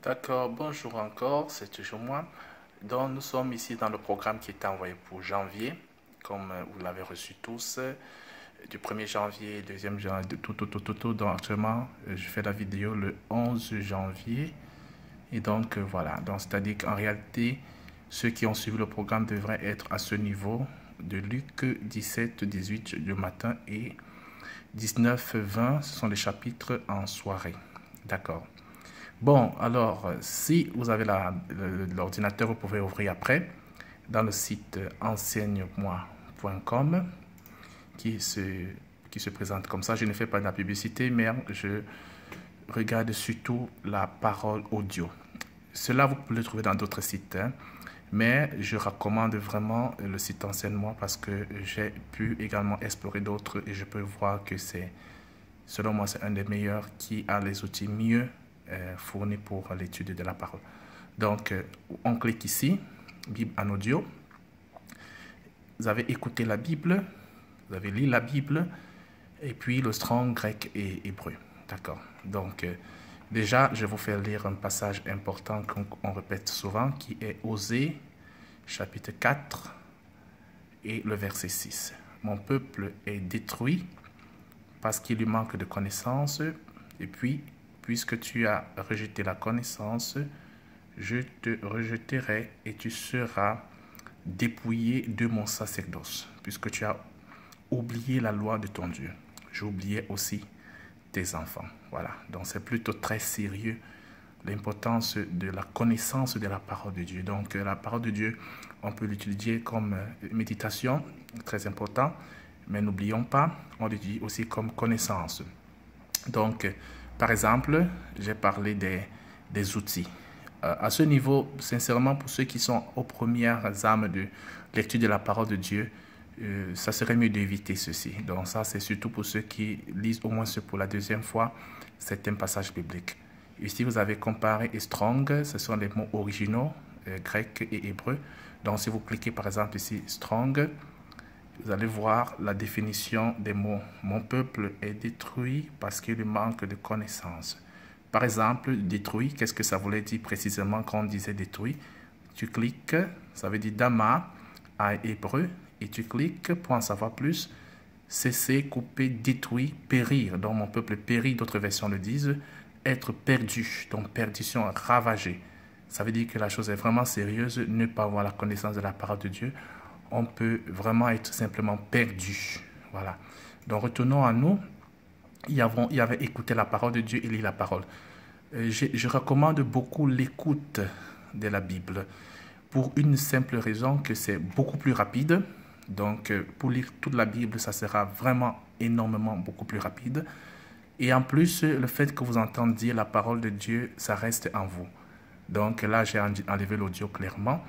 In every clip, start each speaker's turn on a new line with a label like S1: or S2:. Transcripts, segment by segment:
S1: D'accord, bonjour encore, c'est toujours moi. Donc, nous sommes ici dans le programme qui est envoyé pour janvier, comme vous l'avez reçu tous, du 1er janvier, 2e janvier, tout. Donc, actuellement, je fais la vidéo le 11 janvier. Et donc, voilà. Donc, c'est-à-dire qu'en réalité, ceux qui ont suivi le programme devraient être à ce niveau de Luc 17, 18 du matin et 19, 20, ce sont les chapitres en soirée. D'accord. Bon, alors, si vous avez l'ordinateur, vous pouvez ouvrir après dans le site enseigne-moi.com qui se présente comme ça. Je ne fais pas de la publicité, mais je regarde surtout la parole audio. Cela, vous pouvez le trouver dans d'autres sites, hein, mais je recommande vraiment le site Enseigne-moi parce que j'ai pu également explorer d'autres et je peux voir que selon moi, c'est un des meilleurs qui a les outils mieux fournis pour l'étude de la parole. Donc, on clique ici, Bible en audio. Vous avez écouté la Bible, vous avez lu la Bible, et puis le Strong, grec et hébreu. D'accord. Donc, déjà, je vais vous faire lire un passage important qu'on répète souvent, qui est Osée, chapitre 4, et le verset 6. Mon peuple est détruit parce qu'il lui manque de connaissance, et puis, puisque tu as rejeté la connaissance, je te rejeterai et tu seras dépouillé de mon sacerdoce, puisque tu as oublié la loi de ton Dieu. J'oubliais aussi tes enfants. Voilà, donc c'est plutôt très sérieux l'importance de la connaissance de la parole de Dieu. Donc la parole de Dieu, on peut l'utiliser comme méditation, très important, mais n'oublions pas, on l'utilise aussi comme connaissance. Donc, par exemple, j'ai parlé des outils. À ce niveau, sincèrement, pour ceux qui sont aux premières âmes de lecture de la parole de Dieu, ça serait mieux d'éviter ceci. Donc ça, c'est surtout pour ceux qui lisent au moins pour la deuxième fois certains passages bibliques. Ici, vous avez comparé et strong, ce sont les mots originaux, grec et hébreu. Donc si vous cliquez par exemple ici, strong, vous allez voir la définition des mots. Mon peuple est détruit parce qu'il lui manque de connaissances. Par exemple, détruit, qu'est-ce que ça voulait dire précisément quand on disait détruit? Tu cliques, ça veut dire dama, en hébreu, et tu cliques pour en savoir plus. Cesser, couper, détruit, périr. Donc mon peuple périt, d'autres versions le disent. Être perdu, donc perdition, ravagé. Ça veut dire que la chose est vraiment sérieuse, ne pas avoir la connaissance de la parole de Dieu. On peut vraiment être simplement perdu. Voilà. Donc retournons à nous. Il y avait écouté la parole de Dieu et lu la parole. Je recommande beaucoup l'écoute de la Bible pour une simple raison que c'est beaucoup plus rapide. Donc, pour lire toute la Bible, ça sera vraiment énormément beaucoup plus rapide. Et en plus, le fait que vous entendiez la parole de Dieu, ça reste en vous. Donc là, j'ai enlevé l'audio clairement.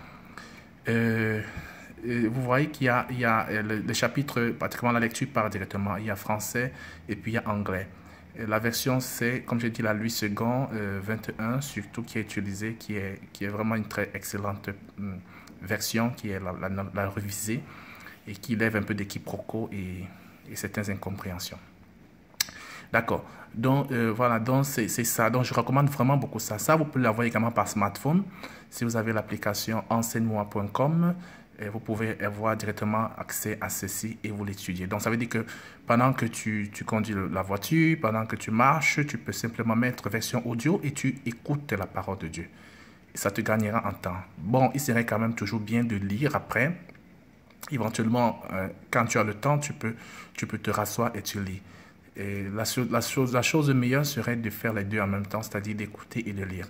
S1: Vous voyez qu'il y a le chapitre, pratiquement la lecture part directement. Il y a français et puis il y a anglais. La version, c'est, comme j'ai dit, la Louis II 21, surtout qui est utilisée, qui est vraiment une très excellente version, qui est la révisée et qui lève un peu des quiproquos et certaines incompréhensions. D'accord. Donc, voilà, donc c'est ça. Donc, je recommande vraiment beaucoup ça. Ça, vous pouvez l'avoir également par smartphone. Si vous avez l'application enseigne-moi.com, vous pouvez avoir directement accès à ceci et vous l'étudier. Donc, ça veut dire que pendant que tu conduis la voiture, pendant que tu marches, tu peux simplement mettre version audio et tu écoutes la parole de Dieu. Et ça te gagnera en temps. Bon, il serait quand même toujours bien de lire après. Éventuellement, quand tu as le temps, tu peux te rasseoir et tu lis. Et la chose meilleure serait de faire les deux en même temps, c'est-à-dire d'écouter et de lire.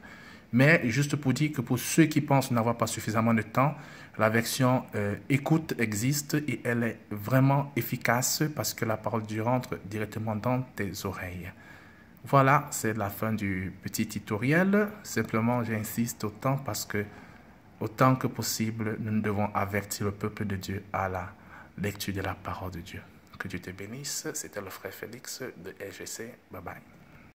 S1: Mais juste pour dire que pour ceux qui pensent n'avoir pas suffisamment de temps, la version écoute existe et elle est vraiment efficace parce que la parole de Dieu rentre directement dans tes oreilles. Voilà, c'est la fin du petit tutoriel. Simplement, j'insiste autant parce que autant que possible, nous devons avertir le peuple de Dieu à la lecture de la parole de Dieu. Que Dieu te bénisse. C'était le frère Félix de LGC. Bye bye.